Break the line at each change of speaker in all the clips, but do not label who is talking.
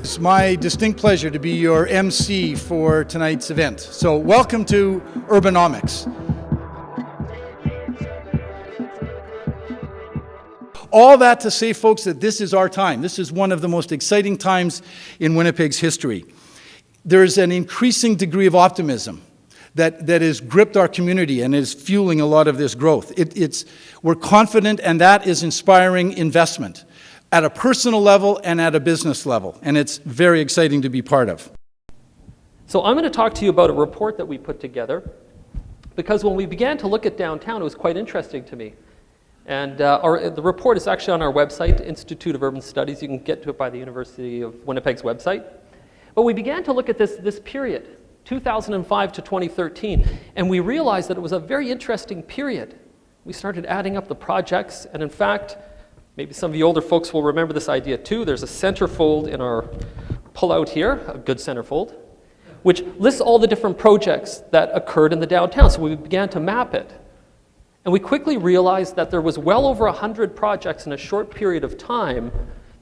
It's my distinct pleasure to be your MC for tonight's event. So welcome to Urbanomics. All that to say, folks, that this is our time. This is one of the most exciting times in Winnipeg's history. There's an increasing degree of optimism that has gripped our community and is fueling a lot of this growth. We're confident, and that is inspiring investment at a personal level and at a business level, and it's very exciting to be part of.
So I'm going to talk to you about a report that we put together, because when we began to look at downtown, it was quite interesting to me. And the report is actually on our website, Institute of Urban Studies. You can get to it by the University of Winnipeg's website. But we began to look at this period, 2005 to 2013, and we realized that it was a very interesting period. We started adding up the projects, and in fact, maybe some of the older folks will remember this idea too. There's a centerfold in our pullout here, a good centerfold, which lists all the different projects that occurred in the downtown. So we began to map it. And we quickly realized that there was well over 100 projects in a short period of time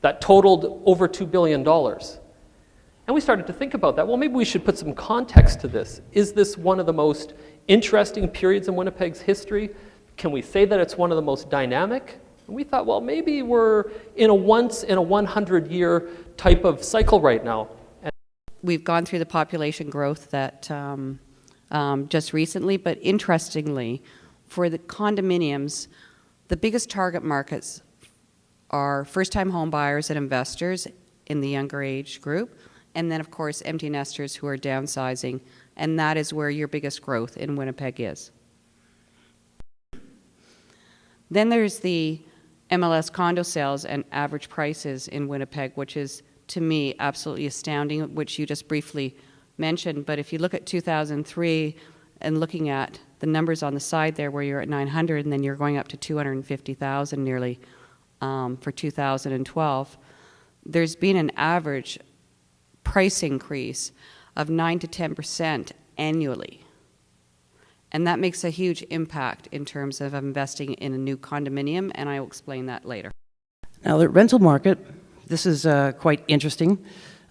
that totaled over $2 billion. And we started to think about that. Well, maybe we should put some context to this. Is this one of the most interesting periods in Winnipeg's history? Can we say that it's one of the most dynamic? And we thought, well, maybe we're in a once in a 100-year type of cycle right now.
We've gone through the population growth that just recently, but interestingly, for the condominiums, the biggest target markets are first-time home buyers and investors in the younger age group, and then, of course, empty nesters who are downsizing, and that is where your biggest growth in Winnipeg is. Then there's the MLS condo sales and average prices in Winnipeg, which is, to me, absolutely astounding, which you just briefly mentioned. But if you look at 2003 and looking at the numbers on the side there where you're at 900 and then you're going up to 250,000 nearly for 2012, there's been an average price increase of 9 to 10% annually. And that makes a huge impact in terms of investing in a new condominium, and I will explain that later.
Now, the rental market, this is quite interesting.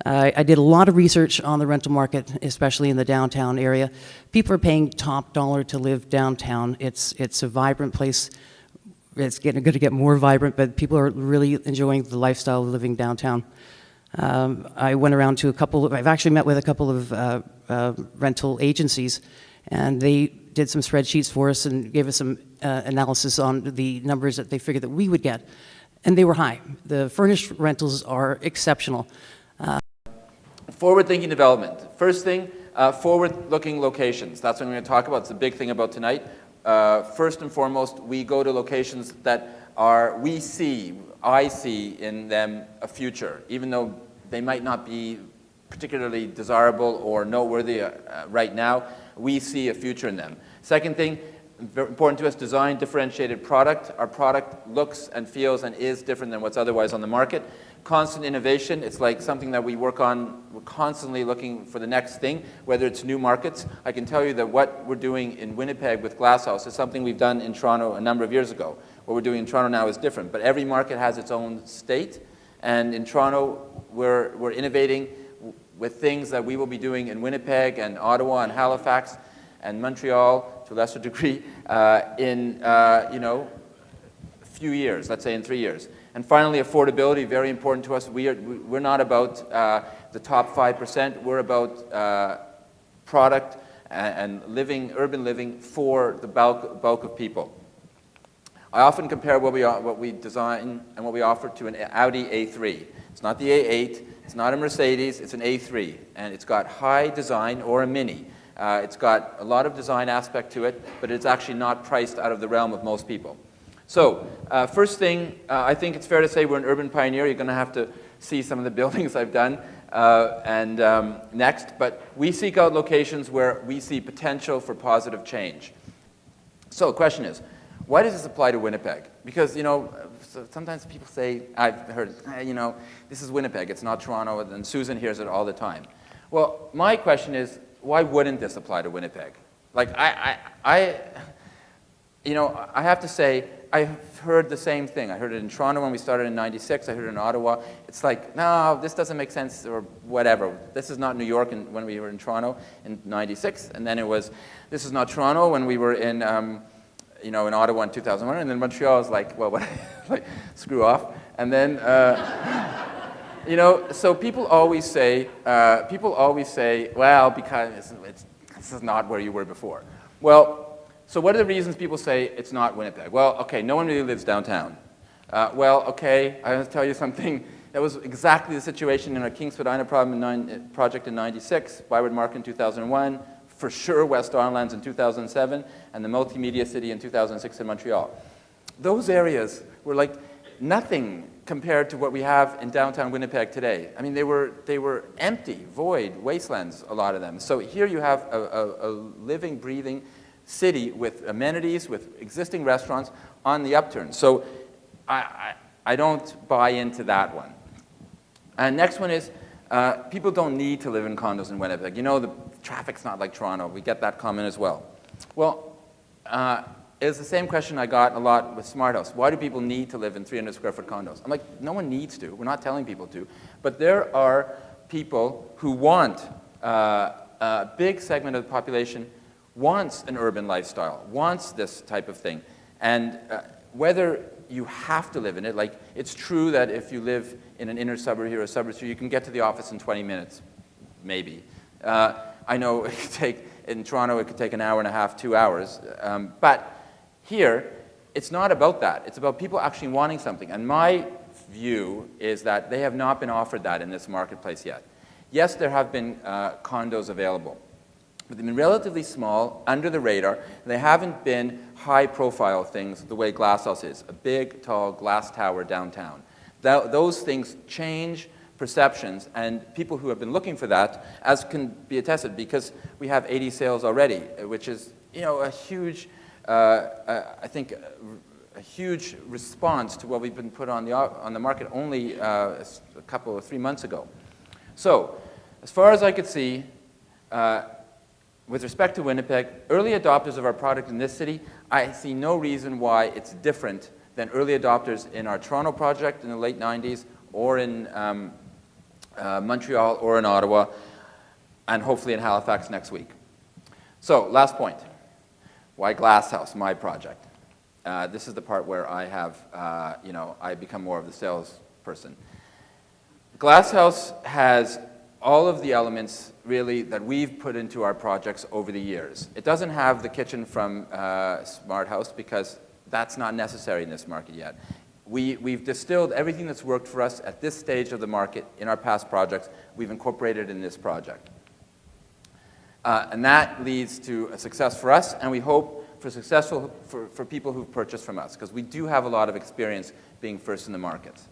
I did a lot of research on the rental market, especially in the downtown area. People are paying top dollar to live downtown. It's a vibrant place. It's going to get more vibrant, but people are really enjoying the lifestyle of living downtown. I went around to I've actually met with a couple of rental agencies, and they did some spreadsheets for us and gave us some analysis on the numbers that they figured that we would get. And they were high. The furnished rentals are exceptional.
Forward-thinking development. First thing, forward-looking locations. That's what I'm going to talk about. It's the big thing about tonight. First and foremost, we go to locations that I see in them a future, even though they might not be particularly desirable or noteworthy right now. We see a future in them. Second thing, very important to us, design differentiated product. Our product looks and feels and is different than what's otherwise on the market. Constant innovation, it's like something that we work on. We're constantly looking for the next thing, whether it's new markets. I can tell you that what we're doing in Winnipeg with Glasshouse is something we've done in Toronto a number of years ago. What we're doing in Toronto now is different, but every market has its own state, and in Toronto we're innovating with things that we will be doing in Winnipeg and Ottawa and Halifax and Montreal to a lesser degree in a few years, let's say in 3 years. And finally, affordability, very important to us. We're not about the top 5%. We're about product and urban living for the bulk of people. I often compare what we design and what we offer to an Audi A3. It's not the A8, it's not a Mercedes, it's an A3. And it's got high design, or a Mini. It's got a lot of design aspect to it, but it's actually not priced out of the realm of most people. So, first thing, I think it's fair to say we're an urban pioneer. You're going to have to see some of the buildings I've done next. But we seek out locations where we see potential for positive change. So the question is, why does this apply to Winnipeg? Because, sometimes people say, I've heard, this is Winnipeg, it's not Toronto, and Susan hears it all the time. Well, my question is, why wouldn't this apply to Winnipeg? Like, I have to say, I've heard the same thing. I heard it in Toronto when we started in '96. I heard it in Ottawa. It's like, no, this doesn't make sense, or whatever. This is not New York when we were in Toronto in '96. And then it was, this is not Toronto when we were in, in Ottawa in 2001. And then Montreal was like, well, what? Like, screw off. And then, so people always say, well, because this is not where you were before. Well, so what are the reasons people say it's not Winnipeg? Well, okay, no one really lives downtown. Well, okay, I have to tell you something. That was exactly the situation in our King Spadina project in '96, Byward Market in 2001, for sure West Arnlands in 2007, and the Multimedia City in 2006 in Montreal. Those areas were like nothing compared to what we have in downtown Winnipeg today. I mean, they were empty, void, wastelands, a lot of them. So here you have a living, breathing city with amenities, with existing restaurants on the upturn. So I don't buy into that one. And next one is, people don't need to live in condos in Winnipeg. You know, the traffic's not like Toronto. We get that comment as well. Well, it's the same question I got a lot with Smart House. Why do people need to live in 300 square foot condos? I'm like, no one needs to. We're not telling people to. But there are people who want, a big segment of the population wants an urban lifestyle, wants this type of thing. And whether you have to live in it, like it's true that if you live in an inner suburb here or a suburb here, you can get to the office in 20 minutes, maybe. I know it could take, in Toronto it could take an hour and a half, 2 hours. But here, it's not about that. It's about people actually wanting something. And my view is that they have not been offered that in this marketplace yet. Yes, there have been condos available. But they've been relatively small, under the radar. They haven't been high-profile things the way Glasshouse is, a big, tall glass tower downtown. Those things change perceptions, and people who have been looking for that, as can be attested, because we have 80 sales already, which is, a huge, I think, a huge response to what we've been put on the market only a couple or 3 months ago. So, as far as I could see, with respect to Winnipeg, early adopters of our product in this city, I see no reason why it's different than early adopters in our Toronto project in the late '90s, or in Montreal, or in Ottawa, and hopefully in Halifax next week. So, last point. Why Glasshouse, my project? This is the part where I have, I become more of the salesperson. Glasshouse has all of the elements, really, that we've put into our projects over the years. It doesn't have the kitchen from Smart House, because that's not necessary in this market yet. We've distilled everything that's worked for us at this stage of the market in our past projects. We've incorporated in this project. And that leads to a success for us, and we hope for successful for people who've purchased from us, because we do have a lot of experience being first in the markets.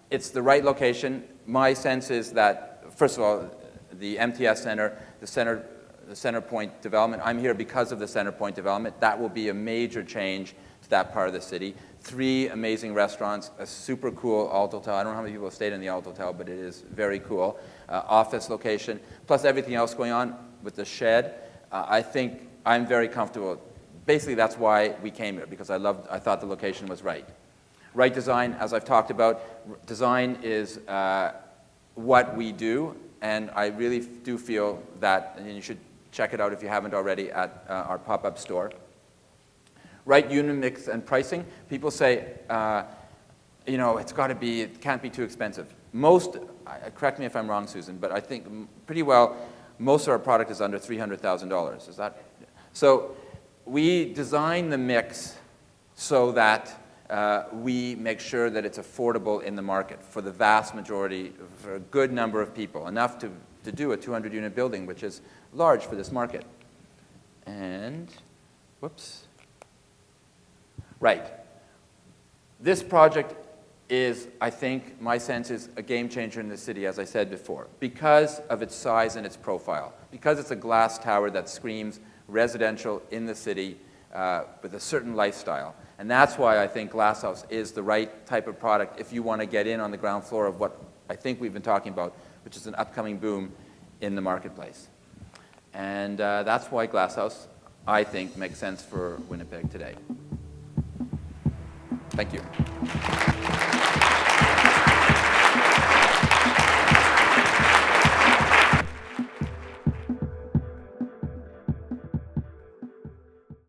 It's the right location. My sense is that, first of all, the MTS Center, the Centrepoint development, I'm here because of the Centrepoint development. That will be a major change to that part of the city. 3 amazing restaurants, a super cool alt hotel. I don't know how many people have stayed in the alt hotel, but it is very cool. Office location, plus everything else going on with the shed. I think I'm very comfortable. Basically, that's why we came here, because I thought the location was right. Right design, as I've talked about, design is what we do, and I really do feel that, and you should check it out if you haven't already at our pop-up store. Right unit mix and pricing. People say, it's got to be, it can't be too expensive. Correct me if I'm wrong, Susan, but I think pretty well most of our product is under $300,000. Is that? So we design the mix so that we make sure that it's affordable in the market for the vast majority, for a good number of people, enough to do a 200-unit building, which is large for this market. And, whoops. Right. This project is, I think, my sense is a game changer in the city, as I said before, because of its size and its profile, because it's a glass tower that screams residential in the city with a certain lifestyle. And that's why I think Glasshouse is the right type of product if you want to get in on the ground floor of what I think we've been talking about, which is an upcoming boom in the marketplace. And that's why Glasshouse, I think, makes sense for Winnipeg today. Thank you.